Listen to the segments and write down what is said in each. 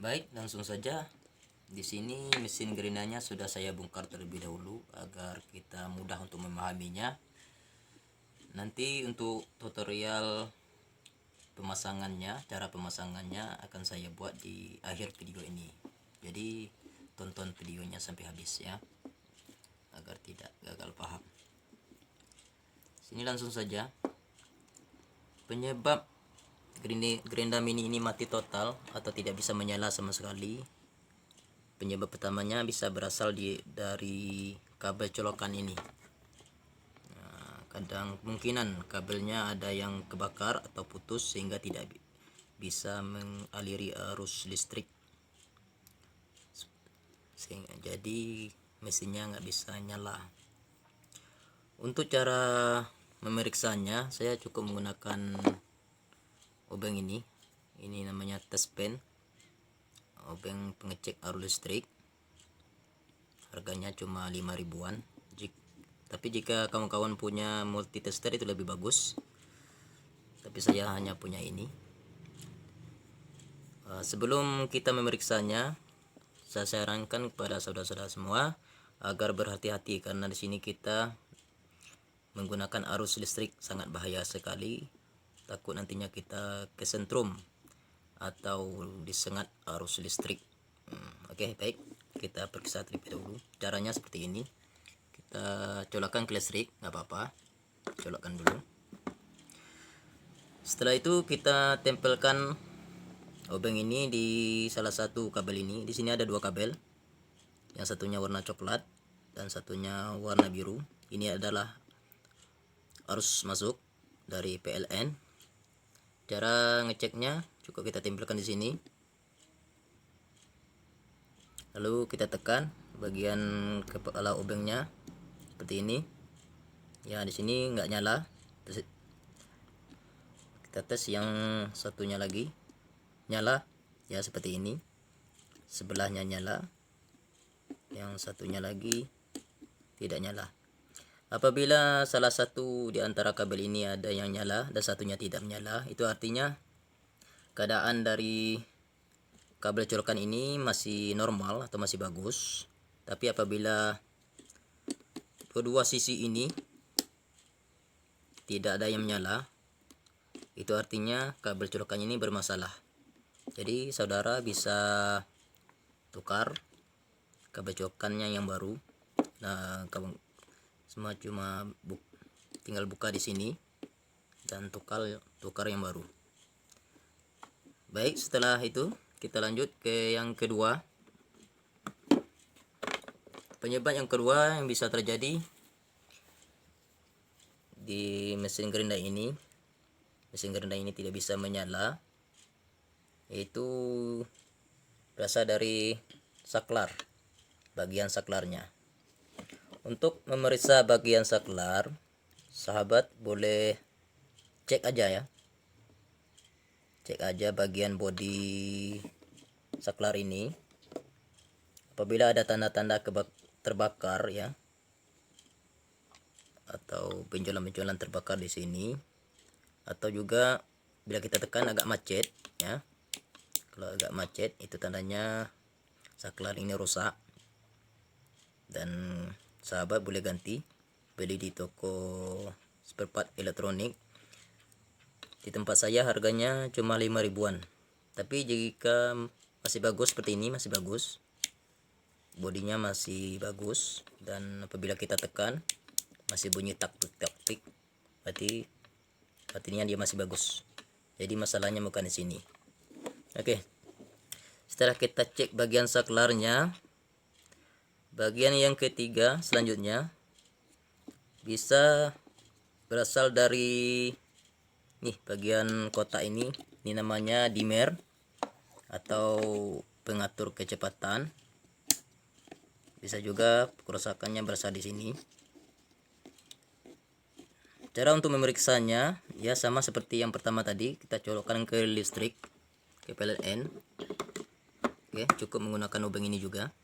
Baik, langsung saja. Di sini mesin gerindanya sudah saya bongkar terlebih dahulu agar kita mudah untuk memahaminya. Nanti untuk tutorial pemasangannya, cara pemasangannya akan saya buat di akhir video ini. Jadi tonton videonya sampai habis ya, agar tidak gagal paham. Sini langsung saja. Penyebab gerinda mini ini mati total atau tidak bisa menyala sama sekali, penyebab pertamanya bisa berasal dari kabel colokan ini. Kadang kemungkinan kabelnya ada yang kebakar atau putus sehingga tidak bisa mengaliri arus listrik, sehingga jadi mesinnya nggak bisa nyala. Untuk cara memeriksanya, saya cukup menggunakan obeng ini namanya test pen, obeng pengecek arus listrik. Harganya cuma 5 ribuan. Tapi jika kawan-kawan punya multi tester itu lebih bagus, tapi saya hanya punya ini. Sebelum kita memeriksanya, saya sarankan kepada saudara-saudara semua agar berhati-hati, karena di sini kita menggunakan arus listrik sangat bahaya sekali. Takut nantinya kita kesentrum atau disengat arus listrik. Oke, baik, kita periksa terlebih dahulu. Caranya seperti ini. Kita colokkan ke listrik, nggak apa-apa, colokkan dulu. Setelah itu kita tempelkan obeng ini di salah satu kabel ini. Di sini ada 2 kabel, yang satunya warna coklat dan satunya warna biru. Ini adalah arus masuk dari PLN. Cara ngeceknya cukup kita tempelkan di sini, lalu kita tekan bagian kepala obengnya seperti ini. Ya, di sini nggak nyala. Kita tes yang satunya lagi, nyala ya, seperti ini. Sebelahnya nyala, yang satunya lagi tidak nyala. Apabila salah satu di antara kabel ini ada yang nyala dan satunya tidak menyala, itu artinya keadaan dari kabel colokan ini masih normal atau masih bagus. Tapi apabila kedua sisi ini tidak ada yang menyala, itu artinya kabel colokan ini bermasalah. Jadi saudara bisa tukar kabel colokannya yang baru. Nah, semua cuma tinggal buka di sini dan tukar yang baru. Baik, setelah itu kita lanjut ke yang kedua. Penyebab yang kedua yang bisa terjadi di mesin gerinda ini, tidak bisa menyala, yaitu berasal dari saklar, bagian saklarnya. Untuk memeriksa bagian saklar, sahabat boleh cek aja ya, cek aja bagian bodi saklar ini. Apabila ada tanda-tanda terbakar ya, atau benjolan-benjolan terbakar di sini, atau juga bila kita tekan agak macet ya, kalau agak macet itu tandanya saklar ini rusak, dan sahabat boleh ganti, beli di toko spare part elektronik. Di tempat saya harganya cuma 5 ribuan. Tapi jika masih bagus seperti ini, masih bagus, bodinya masih bagus, dan apabila kita tekan masih bunyi tak tik, berarti artinya dia masih bagus. Jadi masalahnya bukan di sini. Oke, setelah kita cek bagian saklarnya, bagian yang ketiga selanjutnya bisa berasal dari bagian kotak ini namanya dimmer atau pengatur kecepatan. Bisa juga kerusakannya berasal di sini. Cara untuk memeriksanya ya sama seperti yang pertama tadi, kita colokkan ke listrik, ke PLN. Oke, cukup menggunakan obeng ini juga.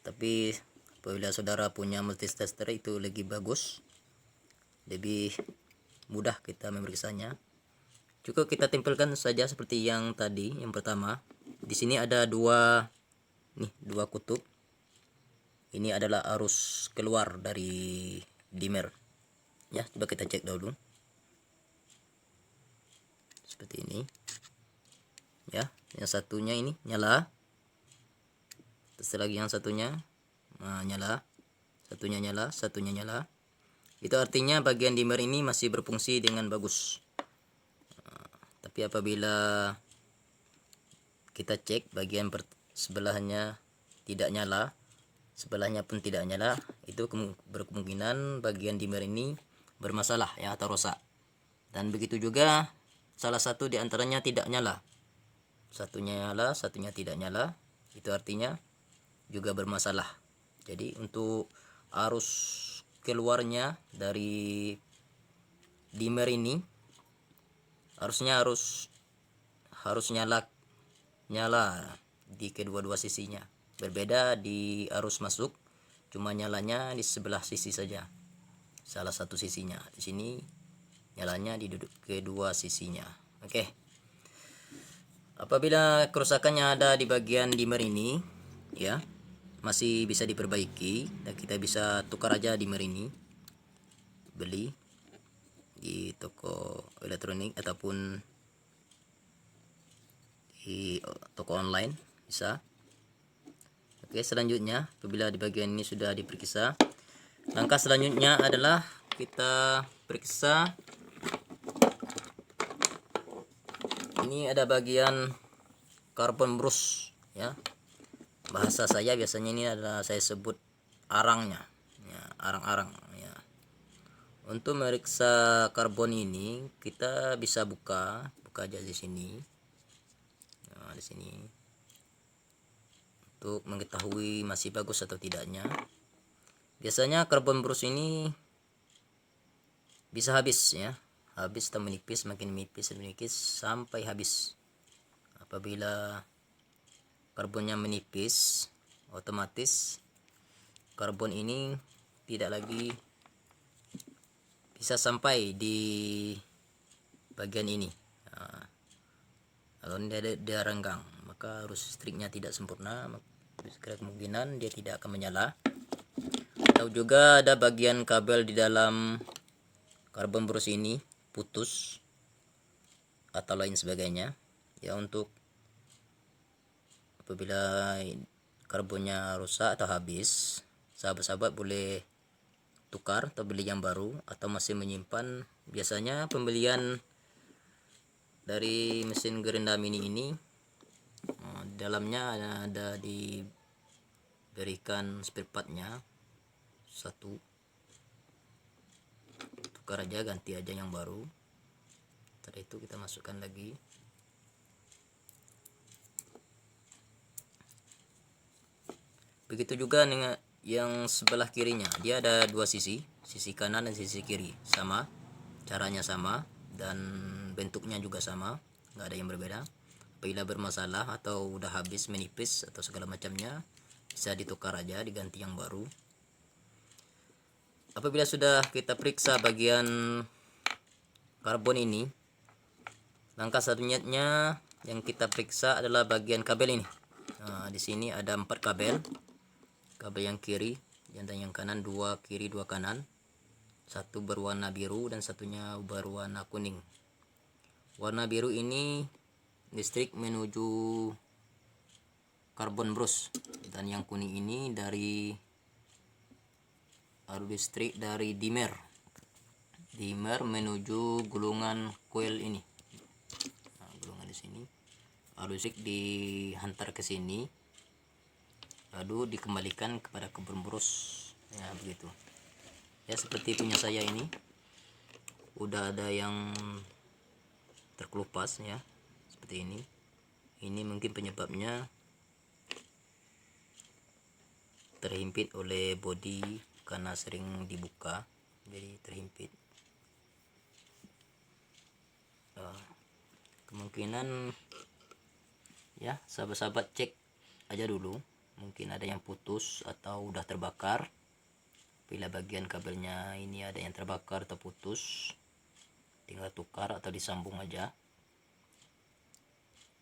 Tapi apabila saudara punya multitester itu lebih bagus, lebih mudah kita memeriksanya. Cukup kita tempelkan saja seperti yang tadi, yang pertama. Di sini ada dua kutub. Ini adalah arus keluar dari dimmer. Ya, coba kita cek dulu. Seperti ini. Ya, yang satunya ini nyala. Terus lagi yang satunya nyala. Satunya nyala. Itu artinya bagian dimmer ini masih berfungsi dengan bagus. Tapi apabila kita cek bagian sebelahnya tidak nyala, sebelahnya pun tidak nyala, itu berkemungkinan bagian dimmer ini bermasalah ya, atau rusak. Dan begitu juga salah satu di antaranya tidak nyala. Satunya nyala, satunya tidak nyala. Itu artinya juga bermasalah. Jadi untuk arus keluarnya dari dimmer ini harus nyala di kedua-dua sisinya. Berbeda di arus masuk, cuma nyalanya di sebelah sisi saja, salah satu sisinya. Di sini nyalanya di kedua sisinya. Oke. Apabila kerusakannya ada di bagian dimmer ini, ya, masih bisa diperbaiki dan kita bisa tukar aja dimmer ini, beli di toko elektronik ataupun di toko online bisa. Oke, selanjutnya apabila di bagian ini sudah diperiksa, langkah selanjutnya adalah kita periksa. Ini ada bagian carbon brush ya. Bahasa saya biasanya ini adalah saya sebut arangnya ya, arang-arang ya. Untuk meriksa karbon ini kita bisa buka aja di sini. Nah, di sini untuk mengetahui masih bagus atau tidaknya. Biasanya karbon brush ini bisa habis ya, habis atau menipis, makin menipis sampai habis. Apabila karbonnya menipis, otomatis karbon ini tidak lagi bisa sampai di bagian ini. Nah, kalau dia renggang, maka arus listriknya tidak sempurna, kemungkinan dia tidak akan menyala. Atau juga ada bagian kabel di dalam karbon brush ini putus atau lain sebagainya ya. Untuk apabila karbonnya rusak atau habis, sahabat-sahabat boleh tukar atau beli yang baru, atau masih menyimpan. Biasanya pembelian dari mesin gerendam ini dalamnya ada diberikan spare partnya satu, tukar aja, ganti aja yang baru. Setelah itu kita masukkan lagi. Begitu juga dengan yang sebelah kirinya, dia ada dua sisi kanan dan sisi kiri, sama caranya sama dan bentuknya juga sama, nggak ada yang berbeda. Apabila bermasalah atau udah habis, menipis atau segala macamnya, bisa ditukar aja, diganti yang baru. Apabila sudah kita periksa bagian karbon ini, langkah selanjutnya yang kita periksa adalah bagian kabel ini. Nah, di sini ada 4 kabel yang kiri dan yang kanan, 2 kiri 2 kanan, satu berwarna biru dan satunya berwarna kuning. Warna biru ini listrik menuju karbon brush, dan yang kuning ini dari arus listrik dari dimmer menuju gulungan coil ini. Nah, gulungan di sini, arus listrik dihantar ke sini lalu dikembalikan kepada karbon brush ya, begitu ya. Seperti punya saya ini udah ada yang terkelupas ya, seperti ini mungkin penyebabnya terhimpit oleh bodi karena sering dibuka, jadi terhimpit. Kemungkinan ya, sahabat-sahabat cek aja dulu, mungkin ada yang putus atau udah terbakar. Bila bagian kabelnya ini ada yang terbakar atau putus, tinggal tukar atau disambung aja,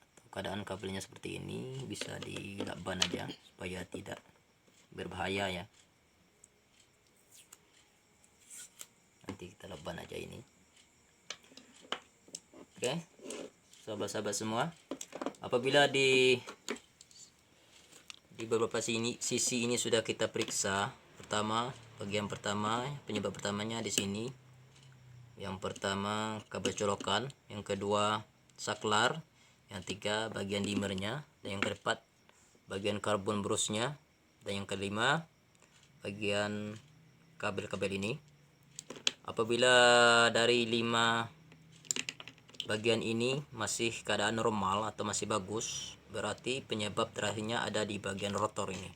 atau keadaan kabelnya seperti ini bisa dilakban aja supaya tidak berbahaya ya. Nanti kita lakban aja ini. Oke, sahabat-sahabat semua, apabila di beberapa sisi ini sudah kita periksa, bagian pertama, penyebab pertamanya di sini. Yang pertama kabel colokan, yang kedua saklar, yang tiga bagian dimmernya, dan yang keempat bagian karbon brusnya, dan yang kelima bagian kabel-kabel ini. Apabila dari 5 bagian ini masih keadaan normal atau masih bagus, berarti penyebab terakhirnya ada di bagian rotor ini.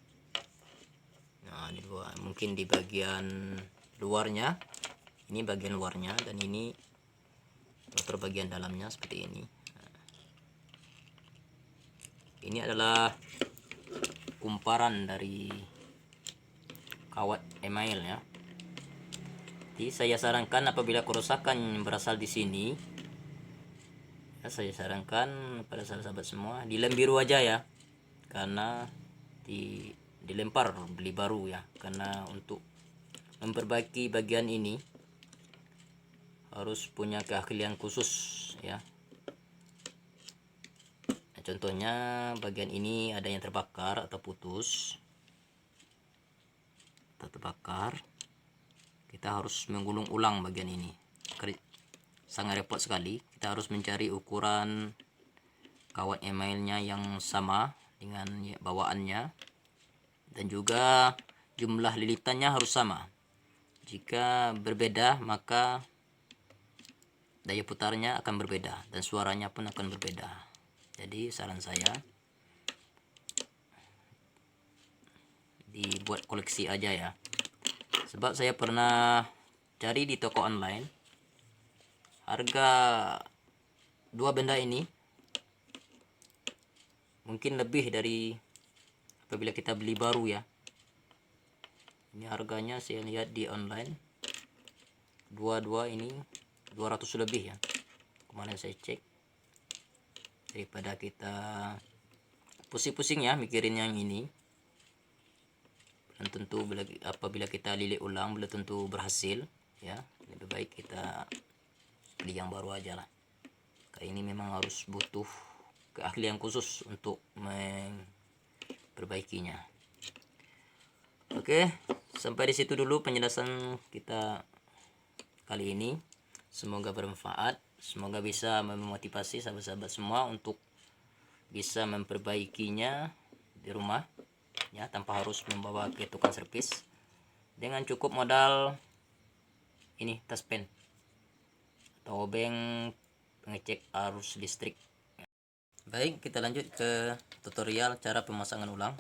Nah, mungkin di bagian luarnya, ini bagian luarnya, dan ini rotor bagian dalamnya seperti ini. Ini adalah kumparan dari kawat email ya. Jadi saya sarankan apabila kerusakan berasal di sini, ya, saya sarankan pada sahabat-sahabat semua dilem biru aja ya, karena dilempar beli baru ya, karena untuk memperbaiki bagian ini harus punya keahlian khusus ya. Nah, contohnya bagian ini ada yang terbakar atau putus atau terbakar, kita harus menggulung ulang bagian ini. Sangat repot sekali. Kita harus mencari ukuran kawat emailnya yang sama dengan bawaannya, dan juga jumlah lilitannya harus sama. Jika berbeda maka daya putarnya akan berbeda dan suaranya pun akan berbeda. Jadi saran saya dibuat koleksi aja ya. Sebab saya pernah cari di toko online, harga dua benda ini mungkin lebih dari apabila kita beli baru ya. Ini harganya saya lihat di online, dua ini 200 lebih ya, kemarin saya cek. Daripada kita pusing-pusing ya mikirin yang ini, belum tentu apabila kita lilit ulang belum tentu berhasil ya. Lebih baik kita beli yang baru aja lah. Kayak ini memang harus butuh keahlian khusus untuk memperbaikinya. Oke, sampai di situ dulu penjelasan kita kali ini. Semoga bermanfaat, semoga bisa memotivasi sahabat-sahabat semua untuk bisa memperbaikinya di rumah ya, tanpa harus membawa ke tukang servis, dengan cukup modal ini taspen atau obeng pengecek arus listrik. Baik, kita lanjut ke tutorial cara pemasangan ulang.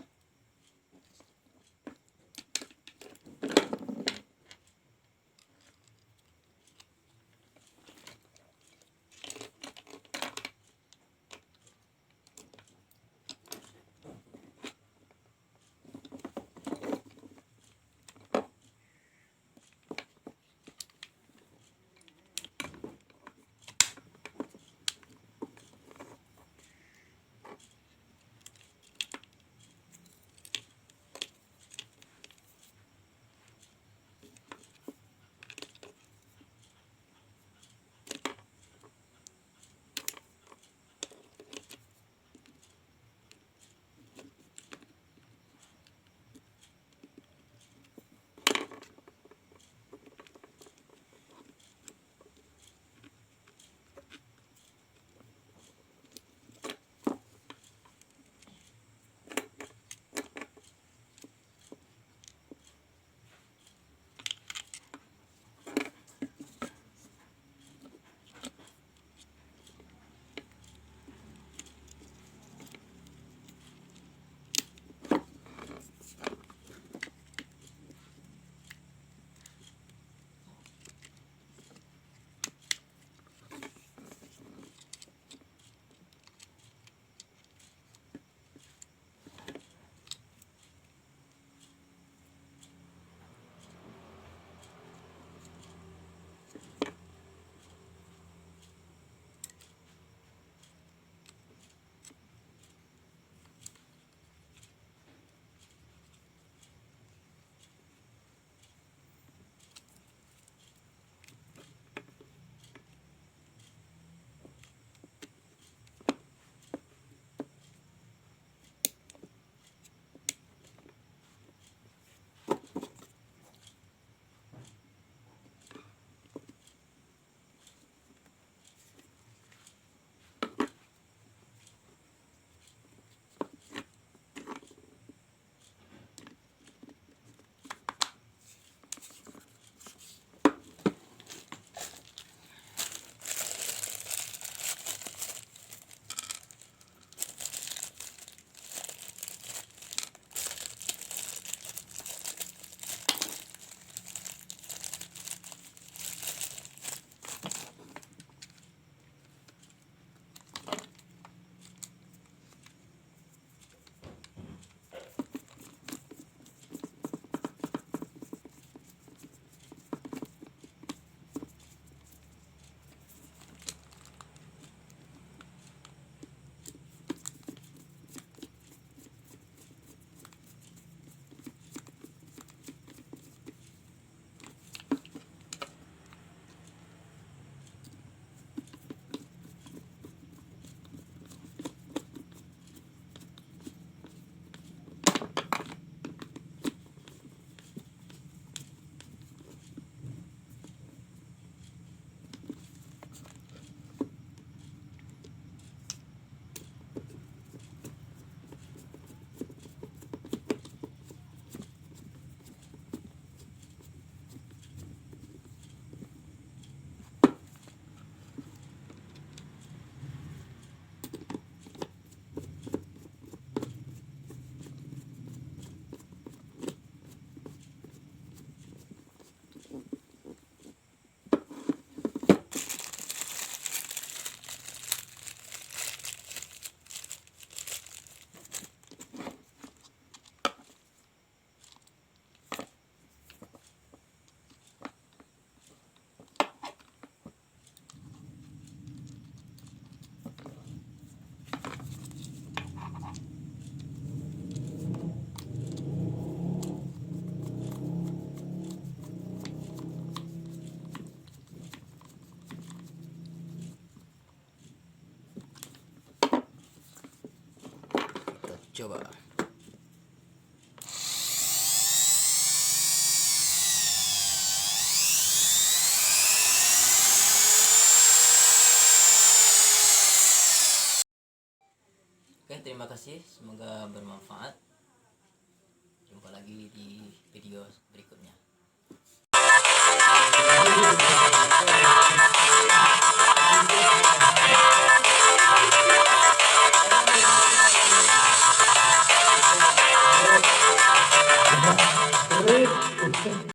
Coba. Oke, terima kasih. Semoga bermanfaat. Jumpa lagi di